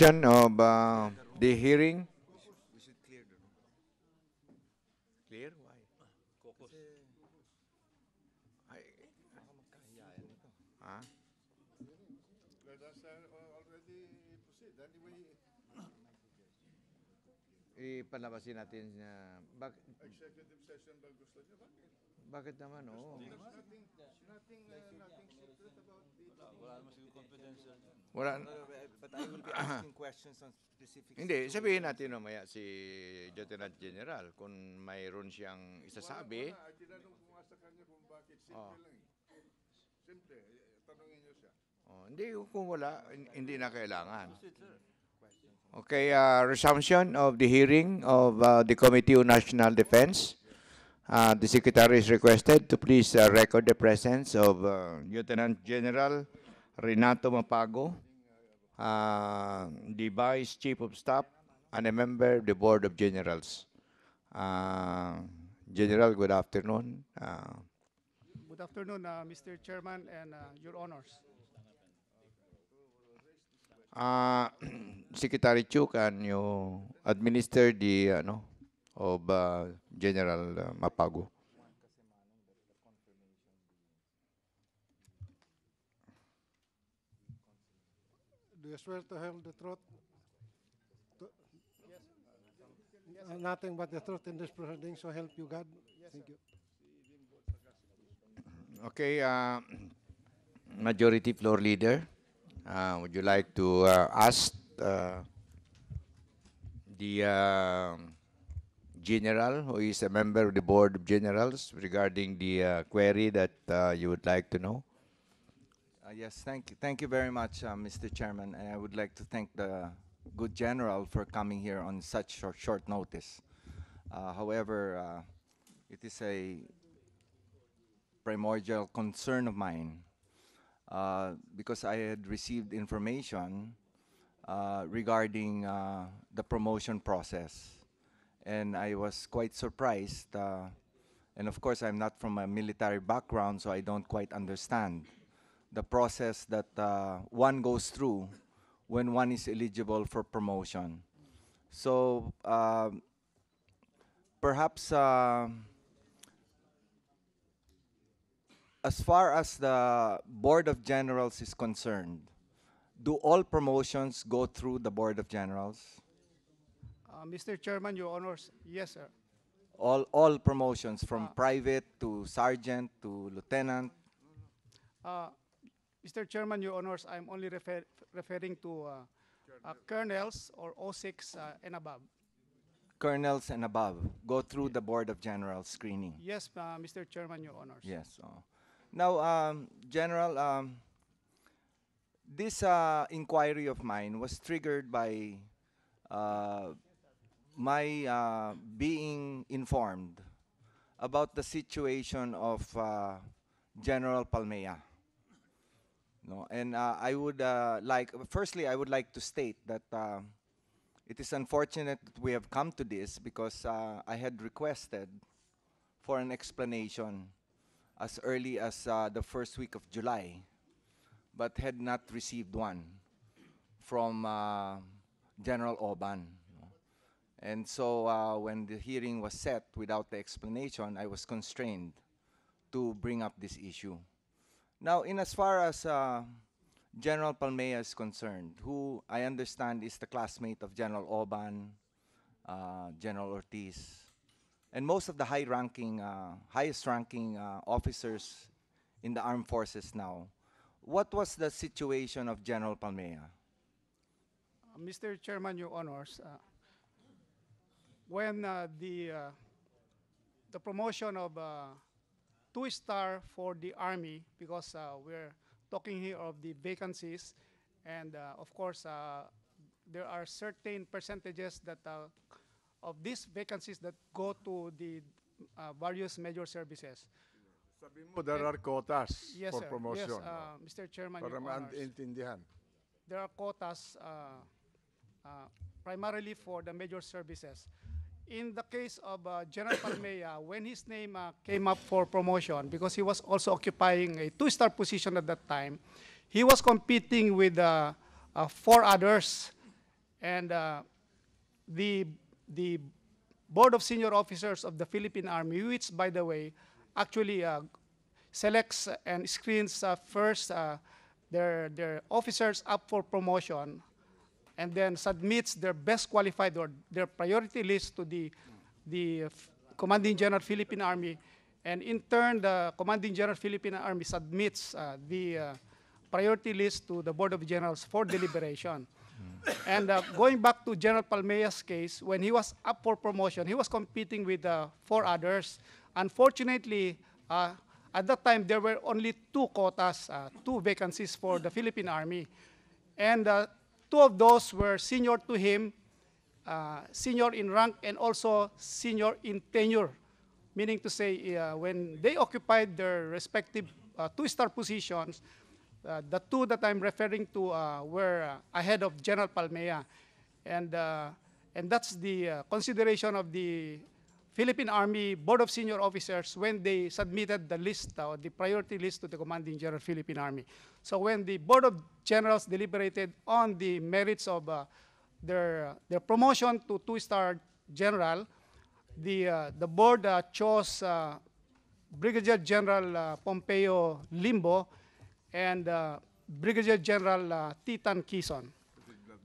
Resumption of the hearing. Clear? Why? Ay, ah? Let us already proceed. Anyway, Ipalabasin natin executive session ba gusto niyo? bakit naman, oo. Nothing secret about the... Wala naman siguro confidential. Wala, But I will be asking questions on specific hindi, situations. sabihin natin mamaya si Lieutenant General kung mayroon siyang isasabi. Wala, tinanong ko nga sa kanya kung bakit. Simple lang eh. Simple. Tanungin niyo siya. Hindi, kung wala, hindi na kailangan. Okay, resumption of the hearing of the Committee on National Defense. The Secretary is requested to please record the presence of Lieutenant General Renato Mapago, the Vice Chief of Staff and a member of the Board of Generals. General, good afternoon. Good afternoon, Mr. Chairman and Your Honors. Secretary Chu, can you administer the of General Mapago? Do you swear to tell the truth? Nothing but the truth in this proceeding, so help you God. Thank you. Okay, Majority Floor Leader, would you like to ask the General, who is a member of the Board of Generals, regarding the query that you would like to know? Yes, thank you very much, Mr. Chairman. And I would like to thank the good general for coming here on such short notice. However, it is a primordial concern of mine because I had received information regarding the promotion process. And I was quite surprised. And of course, I'm not from a military background, so I don't quite understand the process that one goes through when one is eligible for promotion. So perhaps as far as the Board of Generals is concerned, do all promotions go through the Board of Generals? Mr. Chairman, Your Honors, yes, sir. All promotions from private to sergeant to lieutenant? Mr. Chairman, Your Honors, I'm only referring to colonels or O6 and above. Colonels and above go through the Board of Generals screening? Yes, Mr. Chairman, Your Honors. Yes. Now, General, this inquiry of mine was triggered by my being informed about the situation of General Palmea. No, and I would firstly, I would like to state that it is unfortunate that we have come to this because I had requested for an explanation as early as the first week of July, but had not received one from General Oban. And so when the hearing was set without the explanation, I was constrained to bring up this issue. Now, in as far as General Palmea is concerned, who I understand is the classmate of General Oban, General Ortiz, and most of the highest-ranking officers in the armed forces now, what was the situation of General Palmea? Mr. Chairman, Your Honors, when the promotion of two-star for the Army, because we're talking here of the vacancies, and of course, there are certain percentages that of these vacancies that go to the various major services. Sabi mo, there are quotas Yes, for sir. promotion. Yes, Mr. Chairman, Para Your Honors. maintindihan. There are quotas primarily for the major services. In the case of General Palmea, when his name came up for promotion, because he was also occupying a two-star position at that time, he was competing with 4 others. And the the Board of Senior Officers of the Philippine Army, which, by the way, actually selects and screens first their officers up for promotion, and then submits their best qualified or their priority list to the Commanding General Philippine Army, and in turn the Commanding General Philippine Army submits the priority list to the Board of Generals for deliberation. And going back to General Palmea's case, when he was up for promotion, he was competing with 4 others. Unfortunately, at that time, there were only 2 quotas, 2 vacancies for the Philippine Army. And 2 of those were senior to him, senior in rank, and also senior in tenure. Meaning to say, when they occupied their respective 2-star positions, the 2 that I'm referring to were ahead of General Palmea. And that's the consideration of the Philippine Army Board of Senior Officers when they submitted the list, the priority list to the Commanding General Philippine Army. So when the Board of Generals deliberated on the merits of their promotion to 2-star general, the board chose Brigadier General Pompeo Limbo and Brigadier General Titan Quezon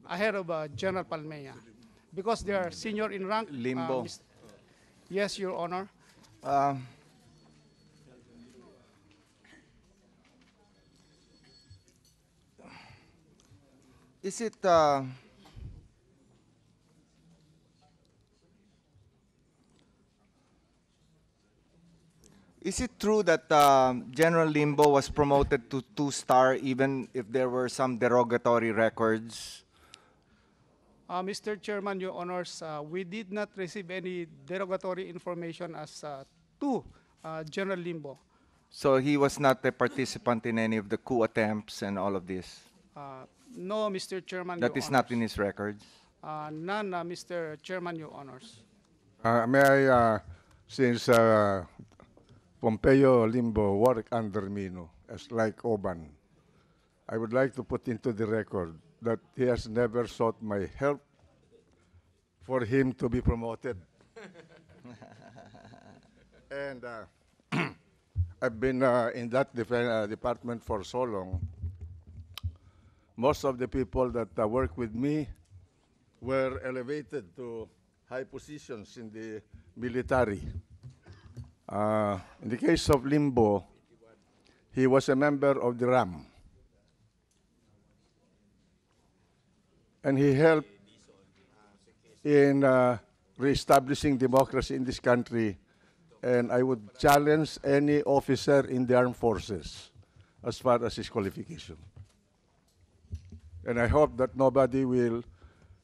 ahead of General Palmea because they are senior in rank. Limbo. Yes, Your Honor. Is it true that General Limbo was promoted to 2-star even if there were some derogatory records? Mr. Chairman, Your Honors, we did not receive any derogatory information as to General Limbo. So he was not a participant in any of the coup attempts and all of this? No, Mr. Chairman, That Your is not Honors. in his records? None, Mr. Chairman, Your Honors. May I, since Pompeo Limbo worked under me, no, as like Oban, I would like to put into the record that he has never sought my help for him to be promoted. And I've been in that department for so long. Most of the people that work with me were elevated to high positions in the military. In the case of Limbo, he was a member of the RAM. And he helped in reestablishing democracy in this country. And I would challenge any officer in the armed forces as far as his qualification. And I hope that nobody will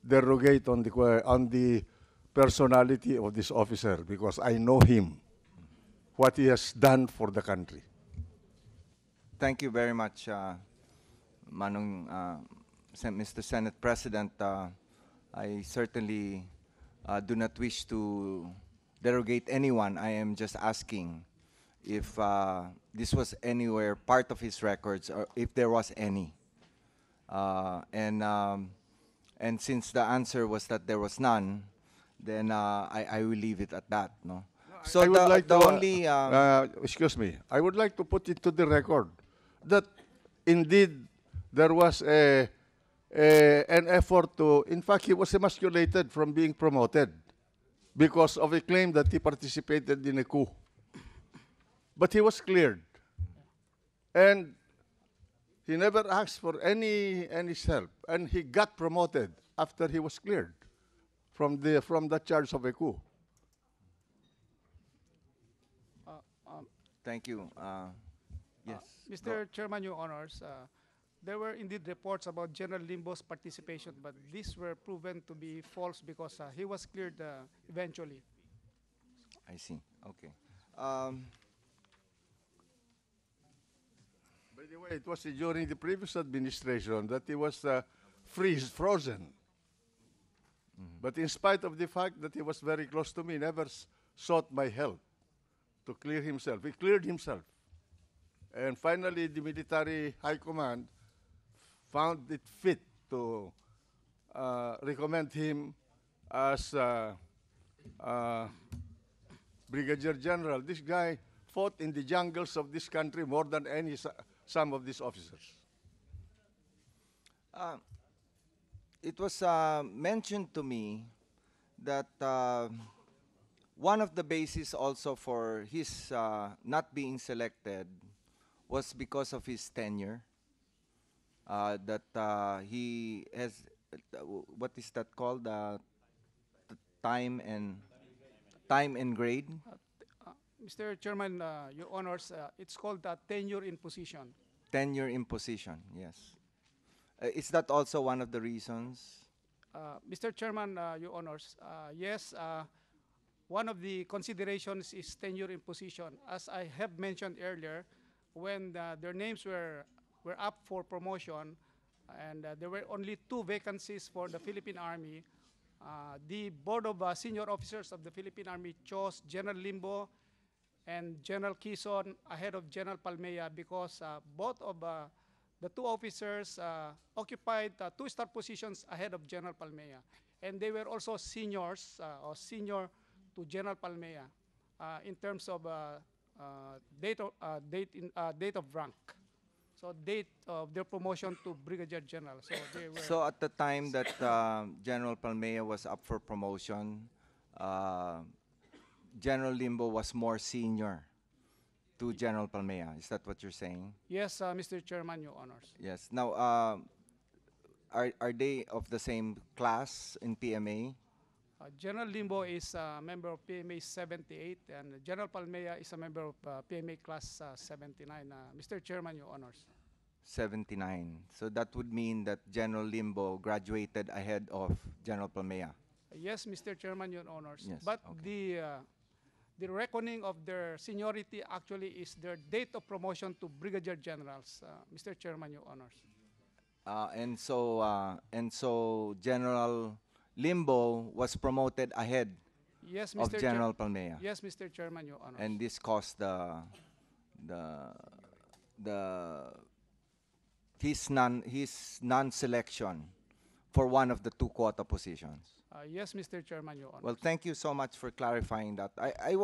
derogate on the personality of this officer because I know him, what he has done for the country. Thank you very much, Manong, Mr. Senate President. I certainly do not wish to derogate anyone. I am just asking if this was anywhere part of his records or if there was any. And since the answer was that there was none, then I will leave it at that. No. So I would like the to, only excuse me, I would like to put it to the record that indeed there was an effort to, in fact, he was emasculated from being promoted because of a claim that he participated in a coup. But he was cleared. And he never asked for any help. And he got promoted after he was cleared from the charge of a coup. thank you. Yes. Mr. Chairman, Your Honors, there were indeed reports about General Limbo's participation, but these were proven to be false because he was cleared eventually. I see. Okay. By the way, it was during the previous administration that he was frozen. But in spite of the fact that he was very close to me, never sought my help to clear himself. He cleared himself. And finally, the military high command found it fit to recommend him as Brigadier General. This guy fought in the jungles of this country more than some of these officers. It was mentioned to me that one of the bases also for his not being selected was because of his tenure. That he has, what is that called? Time and grade. Mr. Chairman, Your Honors, it's called tenure in position. Tenure in position, yes. Is that also one of the reasons? Mr. Chairman, Your Honors, yes, one of the considerations is tenure in position. As I have mentioned earlier, when their names were up for promotion and there were only 2 vacancies for the Philippine Army, the Board of Senior Officers of the Philippine Army chose General Limbo and General Quezon ahead of General Palmea because both of the 2 officers occupied 2-star positions ahead of General Palmea. And they were also seniors or senior to General Palmea in terms of date of rank. So date of their promotion to Brigadier General. So they were. So at the time that General Palmea was up for promotion, General Limbo was more senior to General Palmea. Is that what you're saying? Yes, Mr. Chairman, Your Honors. Yes. Now, are they of the same class in PMA? General Limbo is a member of PMA 78 and General Palmea is a member of PMA Class 79. Mr. Chairman, Your Honors. 79. So that would mean that General Limbo graduated ahead of General Palmea. Yes, Mr. Chairman, Your Honors. Yes, But okay. the reckoning of their seniority actually is their date of promotion to Brigadier Generals, Mr. Chairman, Your Honors. And so General Limbo was promoted ahead Yes, of Mr. General Palmea. Yes, Mr. Chairman, Your Honors. And this caused his non-selection for one of the 2 quota positions. Yes, Mr. Chairman, Your Honors. Well, thank you so much for clarifying that. I